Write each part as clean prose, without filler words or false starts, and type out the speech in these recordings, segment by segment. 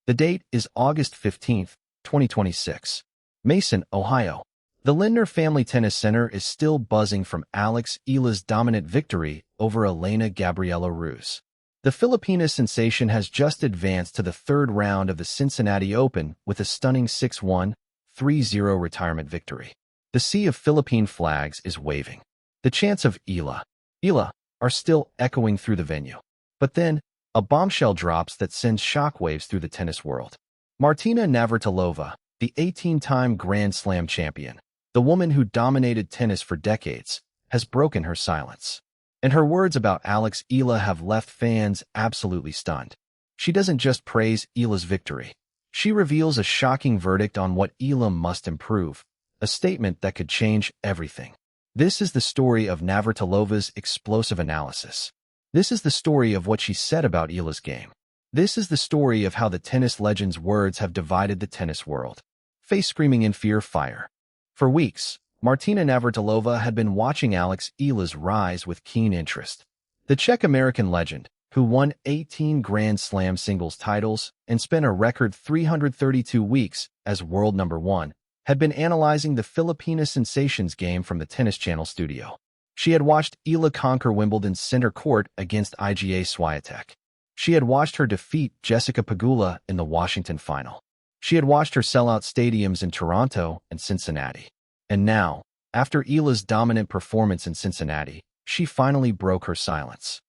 The date is August 15th, 2026. Mason, Ohio. The Lindner Family Tennis Center is still buzzing from Alex Eala's dominant victory over Elena Gabriela Ruse. The Filipina sensation has just advanced to the third round of the Cincinnati Open with a stunning 6-1, 3-0 retirement victory. The sea of Philippine flags is waving. The chants of Eala are still echoing through the venue. But then, a bombshell drops that sends shockwaves through the tennis world. Martina Navratilova, the 18-time Grand Slam champion, the woman who dominated tennis for decades, has broken her silence. And her words about Alex Eala have left fans absolutely stunned. She doesn't just praise Eala's victory. She reveals a shocking verdict on what Eala must improve, a statement that could change everything. This is the story of Navratilova's explosive analysis. This is the story of what she said about Eala's game. This is the story of how the tennis legend's words have divided the tennis world. Face screaming in fear, fire. For weeks, Martina Navratilova had been watching Alex Eala's rise with keen interest. The Czech-American legend, who won 18 Grand Slam singles titles and spent a record 332 weeks as world number one, had been analyzing the Filipina sensation's game from the Tennis Channel studio. She had watched Eala conquer Wimbledon's center court against Iga Swiatek. She had watched her defeat Jessica Pegula in the Washington final. She had watched her sell out stadiums in Toronto and Cincinnati. And now, after Eala's dominant performance in Cincinnati, she finally broke her silence.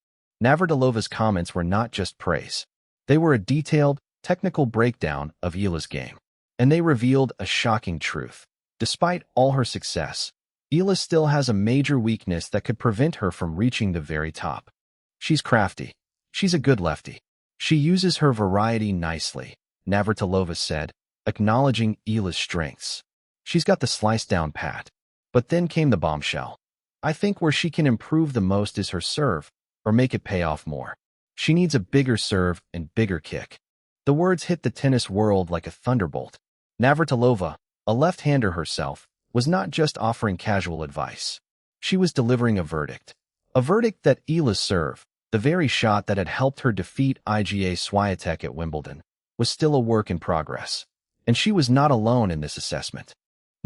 Navratilova's comments were not just praise. They were a detailed, technical breakdown of Eala's game. And they revealed a shocking truth. Despite all her success, Eala still has a major weakness that could prevent her from reaching the very top. She's crafty. She's a good lefty. She uses her variety nicely, Navratilova said, acknowledging Eala's strengths. She's got the slice down pat. But then came the bombshell. I think where she can improve the most is her serve, or make it pay off more. She needs a bigger serve and bigger kick. The words hit the tennis world like a thunderbolt. Navratilova, a left-hander herself, was not just offering casual advice. She was delivering a verdict. A verdict that Eala's serve, the very shot that had helped her defeat Iga Swiatek at Wimbledon, was still a work in progress. And she was not alone in this assessment.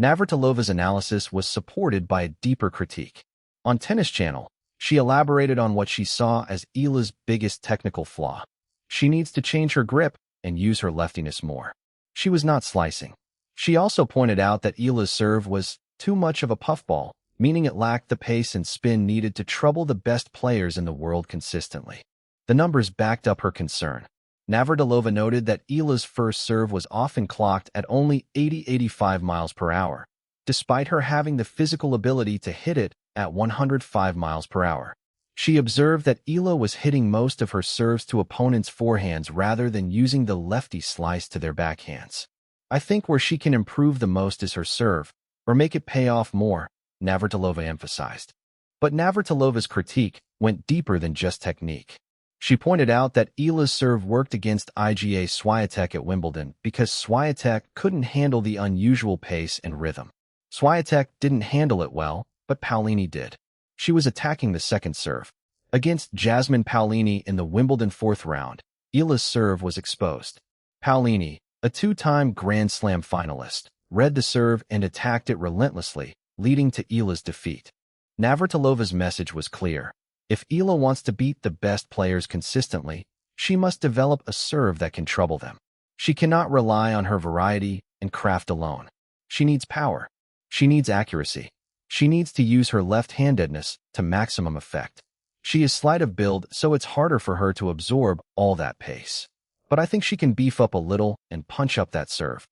Navratilova's analysis was supported by a deeper critique. On Tennis Channel, she elaborated on what she saw as Eala's biggest technical flaw. She needs to change her grip and use her leftiness more. She was not slicing. She also pointed out that Eala's serve was too much of a puffball, meaning it lacked the pace and spin needed to trouble the best players in the world consistently. The numbers backed up her concern. Navratilova noted that Eala's first serve was often clocked at only 80-85 miles per hour, despite her having the physical ability to hit it at 105 miles per hour. She observed that Eala was hitting most of her serves to opponents' forehands rather than using the lefty slice to their backhands. I think where she can improve the most is her serve, or make it pay off more, Navratilova emphasized. But Navratilova's critique went deeper than just technique. She pointed out that Eala's serve worked against Iga Swiatek at Wimbledon because Swiatek couldn't handle the unusual pace and rhythm. Swiatek didn't handle it well, but Paolini did. She was attacking the second serve. Against Jasmine Paolini in the Wimbledon fourth round, Eala's serve was exposed. Paolini, a two-time Grand Slam finalist, read the serve and attacked it relentlessly, leading to Eala's defeat. Navratilova's message was clear. If Eala wants to beat the best players consistently, she must develop a serve that can trouble them. She cannot rely on her variety and craft alone. She needs power. She needs accuracy. She needs to use her left-handedness to maximum effect. She is slight of build, so it's harder for her to absorb all that pace. But I think she can beef up a little and punch up that serve.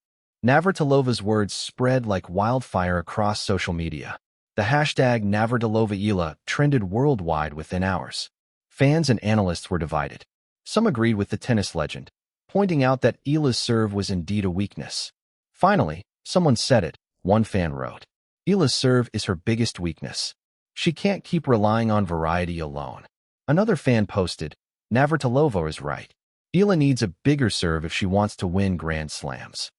Navratilova's words spread like wildfire across social media. The hashtag NavratilovaEala trended worldwide within hours. Fans and analysts were divided. Some agreed with the tennis legend, pointing out that Eala's serve was indeed a weakness. Finally, someone said it. One fan wrote, Eala's serve is her biggest weakness. She can't keep relying on variety alone. Another fan posted, Navratilova is right. Eala needs a bigger serve if she wants to win Grand Slams.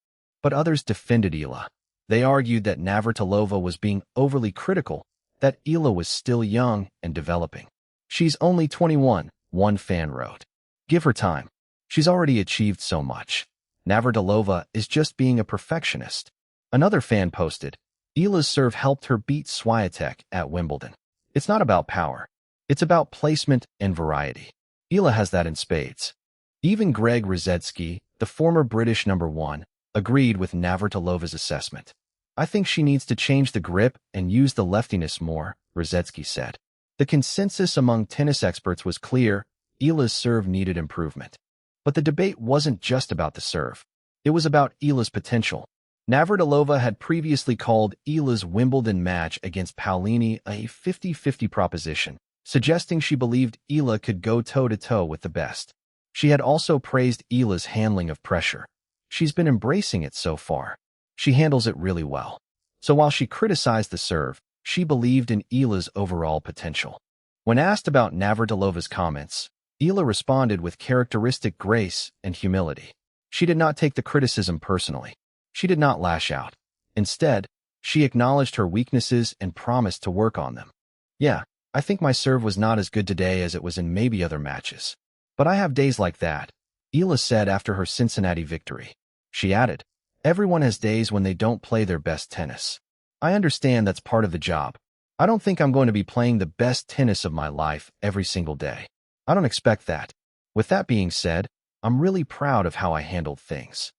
But others defended Eala. They argued that Navratilova was being overly critical, that Eala was still young and developing. She's only 21, one fan wrote. Give her time. She's already achieved so much. Navratilova is just being a perfectionist. Another fan posted, Eala's serve helped her beat Swiatek at Wimbledon. It's not about power. It's about placement and variety. Eala has that in spades. Even Greg Rosetsky, the former British #1, agreed with Navratilova's assessment. I think she needs to change the grip and use the leftyness more, Rosetsky said. The consensus among tennis experts was clear, Eala's serve needed improvement. But the debate wasn't just about the serve. It was about Eala's potential. Navratilova had previously called Eala's Wimbledon match against Paolini a 50-50 proposition, suggesting she believed Eala could go toe-to-toe with the best. She had also praised Eala's handling of pressure. She's been embracing it so far. She handles it really well. So while she criticized the serve, she believed in Eala's overall potential. When asked about Navratilova's comments, Eala responded with characteristic grace and humility. She did not take the criticism personally. She did not lash out. Instead, she acknowledged her weaknesses and promised to work on them. Yeah, I think my serve was not as good today as it was in maybe other matches. But I have days like that, Eala said after her Cincinnati victory. She added, everyone has days when they don't play their best tennis. I understand that's part of the job. I don't think I'm going to be playing the best tennis of my life every single day. I don't expect that. With that being said, I'm really proud of how I handled things.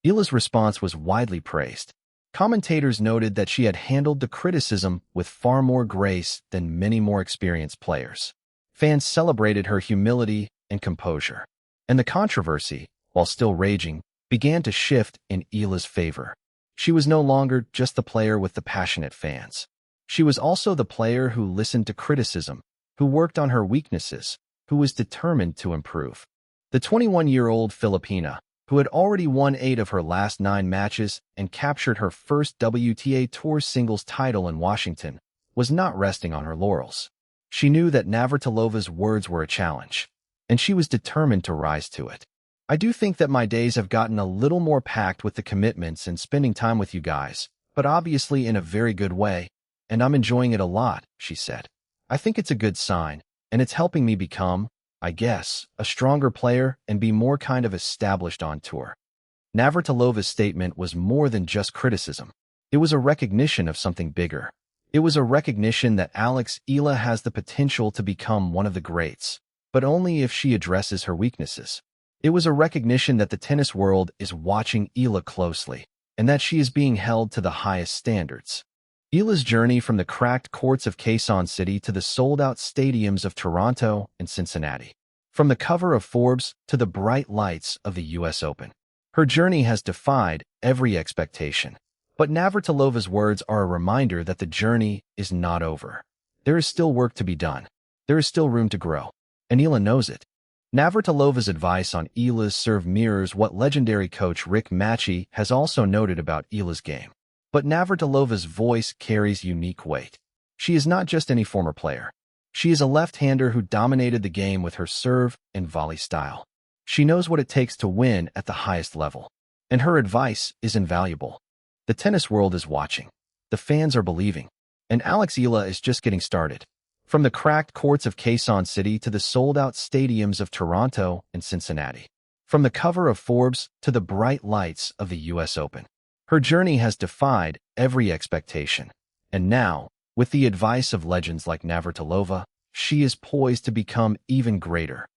Eala's response was widely praised. Commentators noted that she had handled the criticism with far more grace than many more experienced players. Fans celebrated her humility and composure. And the controversy, while still raging, began to shift in Eala's favor. She was no longer just the player with the passionate fans. She was also the player who listened to criticism, who worked on her weaknesses, who was determined to improve. The 21-year-old Filipina, who had already won 8 of her last 9 matches and captured her first WTA Tour singles title in Washington, was not resting on her laurels. She knew that Navratilova's words were a challenge, and she was determined to rise to it. I do think that my days have gotten a little more packed with the commitments and spending time with you guys, but obviously in a very good way, and I'm enjoying it a lot, she said. I think it's a good sign, and it's helping me become, I guess, a stronger player and be more kind of established on tour. Navratilova's statement was more than just criticism. It was a recognition of something bigger. It was a recognition that Alex Eala has the potential to become one of the greats, but only if she addresses her weaknesses. It was a recognition that the tennis world is watching Eala closely, and that she is being held to the highest standards. Eala's journey from the cracked courts of Quezon City to the sold-out stadiums of Toronto and Cincinnati. From the cover of Forbes to the bright lights of the US Open. Her journey has defied every expectation. But Navratilova's words are a reminder that the journey is not over. There is still work to be done. There is still room to grow. And Eala knows it. Navratilova's advice on Eala's serve mirrors what legendary coach Rick Matchy has also noted about Eala's game. But Navratilova's voice carries unique weight. She is not just any former player. She is a left-hander who dominated the game with her serve and volley style. She knows what it takes to win at the highest level. And her advice is invaluable. The tennis world is watching. The fans are believing. And Alex Eala is just getting started. From the cracked courts of Quezon City to the sold-out stadiums of Toronto and Cincinnati. From the cover of Forbes to the bright lights of the US Open. Her journey has defied every expectation. And now, with the advice of legends like Navratilova, she is poised to become even greater.